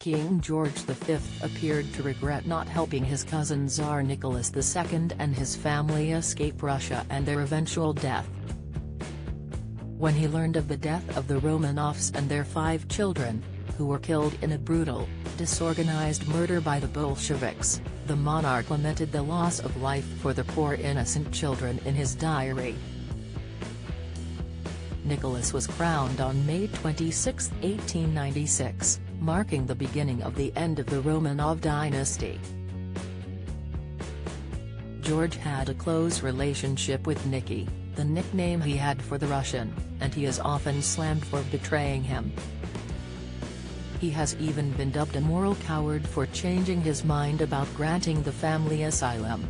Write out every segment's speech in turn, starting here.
King George V appeared to regret not helping his cousin Tsar Nicholas II and his family escape Russia and their eventual death. When he learned of the death of the Romanovs and their 5 children, who were killed in a brutal, disorganized murder by the Bolsheviks, the monarch lamented the loss of life for the poor innocent children in his diary. Nicholas was crowned on May 26, 1896, marking the beginning of the end of the Romanov dynasty. George had a close relationship with Nicky, the nickname he had for the Russian, and he is often slammed for betraying him. He has even been dubbed a moral coward for changing his mind about granting the family asylum.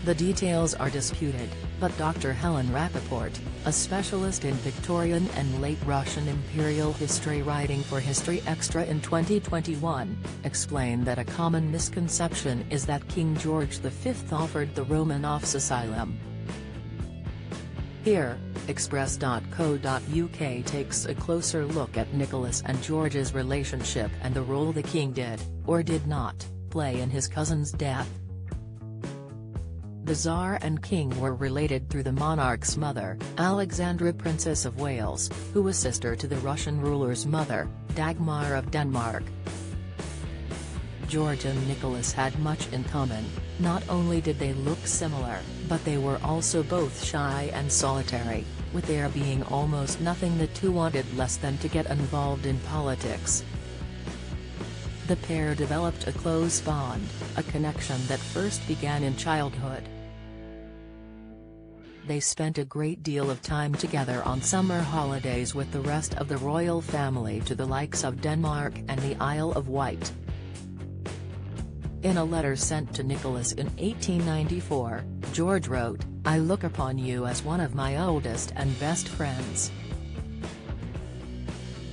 The details are disputed, but Dr. Helen Rappaport, a specialist in Victorian and late Russian imperial history writing for History Extra in 2021, explained that a common misconception is that King George V offered the Romanovs asylum. Here, Express.co.uk takes a closer look at Nicholas and George's relationship and the role the king did, or did not, play in his cousin's death. The Tsar and King were related through the monarch's mother, Alexandra Princess of Wales, who was sister to the Russian ruler's mother, Dagmar of Denmark. George and Nicholas had much in common. Not only did they look similar, but they were also both shy and solitary, with there being almost nothing the two wanted less than to get involved in politics. The pair developed a close bond, a connection that first began in childhood. They spent a great deal of time together on summer holidays with the rest of the royal family to the likes of Denmark and the Isle of Wight. In a letter sent to Nicholas in 1894, George wrote, "I look upon you as one of my oldest and best friends."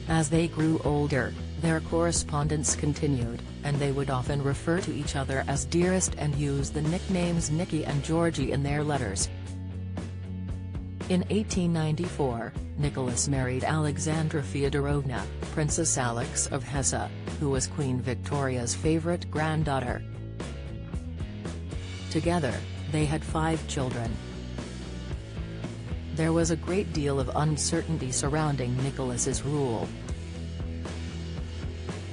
As they grew older, their correspondence continued, and they would often refer to each other as dearest and use the nicknames Nicky and Georgie in their letters. In 1894, Nicholas married Alexandra Fyodorovna, Princess Alex of Hesse, who was Queen Victoria's favorite granddaughter. Together, they had 5 children. There was a great deal of uncertainty surrounding Nicholas's rule.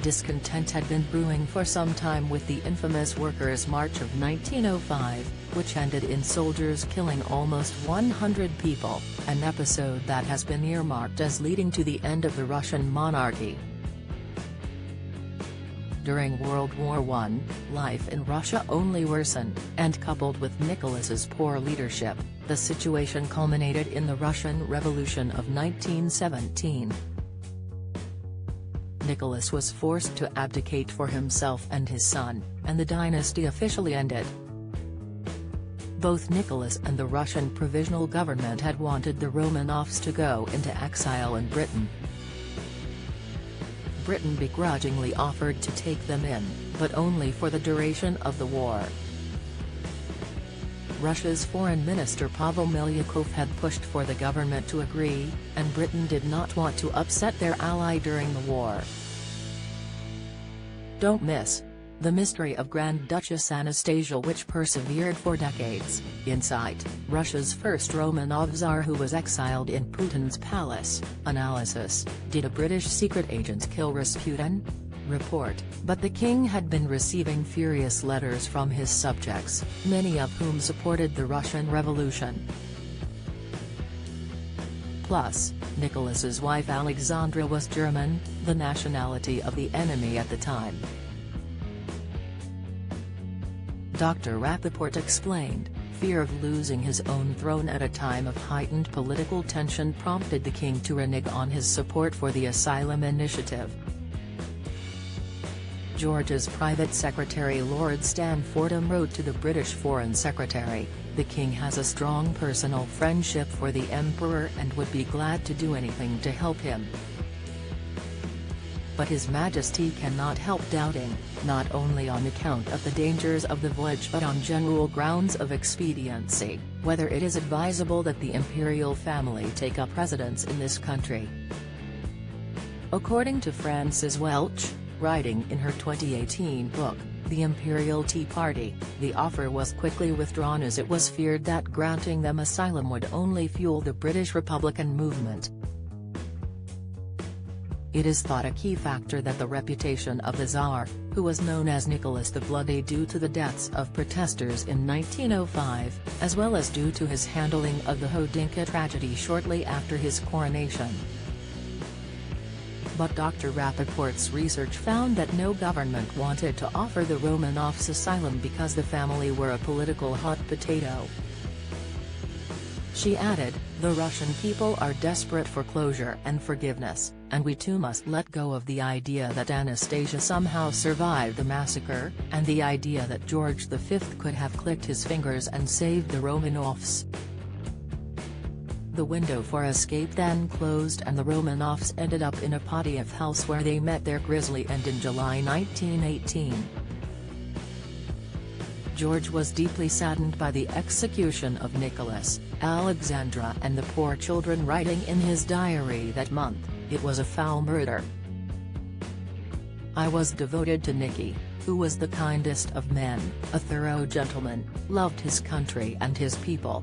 Discontent had been brewing for some time with the infamous Workers' March of 1905, which ended in soldiers killing almost 100 people, an episode that has been earmarked as leading to the end of the Russian monarchy. During World War I, life in Russia only worsened, and coupled with Nicholas's poor leadership, the situation culminated in the Russian Revolution of 1917. Nicholas was forced to abdicate for himself and his son, and the dynasty officially ended. Both Nicholas and the Russian Provisional Government had wanted the Romanovs to go into exile in Britain. Britain begrudgingly offered to take them in, but only for the duration of the war. Russia's Foreign Minister Pavel Milyakov had pushed for the government to agree, and Britain did not want to upset their ally during the war. Don't miss The Mystery of Grand Duchess Anastasia, which persevered for decades. Insight: Russia's first Romanov Tsar who was exiled in Putin's palace. Analysis: did a British secret agent kill Rasputin? Report: but the king had been receiving furious letters from his subjects, many of whom supported the Russian Revolution. Plus, Nicholas's wife Alexandra was German, the nationality of the enemy at the time. Dr. Rappaport explained, fear of losing his own throne at a time of heightened political tension prompted the king to renege on his support for the asylum initiative. George's private secretary Lord Stanfordham wrote to the British Foreign Secretary, "The king has a strong personal friendship for the Emperor and would be glad to do anything to help him. But His Majesty cannot help doubting, not only on account of the dangers of the voyage but on general grounds of expediency, whether it is advisable that the imperial family take up residence in this country." According to Frances Welch, writing in her 2018 book, The Imperial Tea Party, the offer was quickly withdrawn as it was feared that granting them asylum would only fuel the British Republican movement. It is thought a key factor that the reputation of the Tsar, who was known as Nicholas the Bloody due to the deaths of protesters in 1905, as well as due to his handling of the Hodinka tragedy shortly after his coronation. But Dr. Rappaport's research found that no government wanted to offer the Romanovs asylum because the family were a political hot potato. She added, "The Russian people are desperate for closure and forgiveness, and we too must let go of the idea that Anastasia somehow survived the massacre, and the idea that George V could have clicked his fingers and saved the Romanovs." The window for escape then closed and the Romanovs ended up in a Podiev house where they met their grisly end in July 1918. George was deeply saddened by the execution of Nicholas, Alexandra and the poor children, writing in his diary that month, "It was a foul murder. I was devoted to Nicky, who was the kindest of men, a thorough gentleman, loved his country and his people,